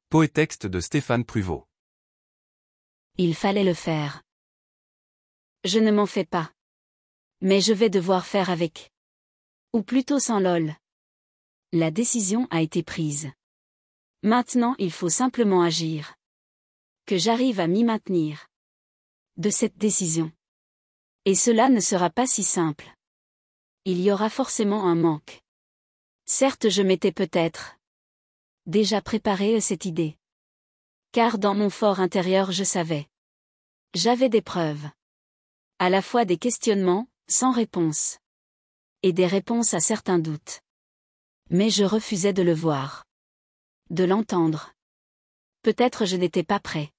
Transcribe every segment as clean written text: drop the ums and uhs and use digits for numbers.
Poétexte de Stéphane Pruvot. Il fallait le faire. Je ne m'en fais pas. Mais je vais devoir faire avec. Ou plutôt sans lol. La décision a été prise. Maintenant il faut simplement agir. Que j'arrive à m'y maintenir. De cette décision. Et cela ne sera pas si simple. Il y aura forcément un manque. Certes, je m'étais peut-être déjà préparé cette idée. Car dans mon fort intérieur je savais. J'avais des preuves. À la fois des questionnements, sans réponse. Et des réponses à certains doutes. Mais je refusais de le voir. De l'entendre. Peut-être je n'étais pas prêt.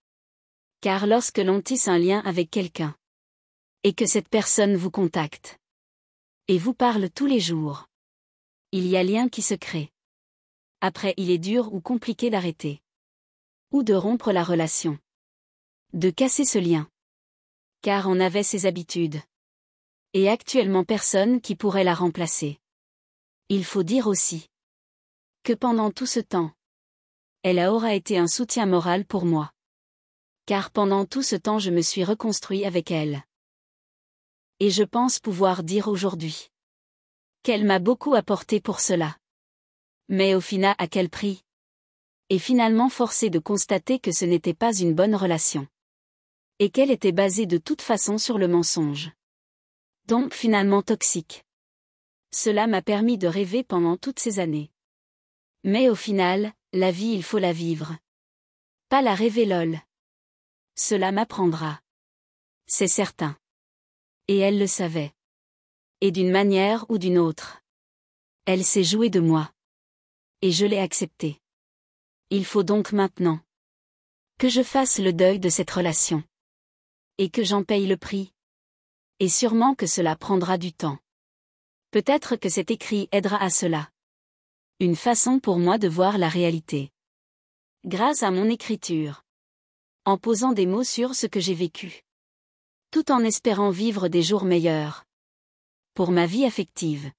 Car lorsque l'on tisse un lien avec quelqu'un. Et que cette personne vous contacte. Et vous parle tous les jours. Il y a lien qui se crée. Après il est dur ou compliqué d'arrêter. Ou de rompre la relation. De casser ce lien. Car on avait ses habitudes. Et actuellement personne qui pourrait la remplacer. Il faut dire aussi. Que pendant tout ce temps. Elle aura été un soutien moral pour moi. Car pendant tout ce temps je me suis reconstruit avec elle. Et je pense pouvoir dire aujourd'hui. Qu'elle m'a beaucoup apporté pour cela. Mais au final à quel prix? Et finalement forcé de constater que ce n'était pas une bonne relation. Et qu'elle était basée de toute façon sur le mensonge. Donc finalement toxique. Cela m'a permis de rêver pendant toutes ces années. Mais au final, la vie il faut la vivre. Pas la rêver lol. Cela m'apprendra. C'est certain. Et elle le savait. Et d'une manière ou d'une autre. Elle s'est jouée de moi. Et je l'ai accepté. Il faut donc maintenant que je fasse le deuil de cette relation. Et que j'en paye le prix. Et sûrement que cela prendra du temps. Peut-être que cet écrit aidera à cela. Une façon pour moi de voir la réalité. Grâce à mon écriture. En posant des mots sur ce que j'ai vécu. Tout en espérant vivre des jours meilleurs. Pour ma vie affective.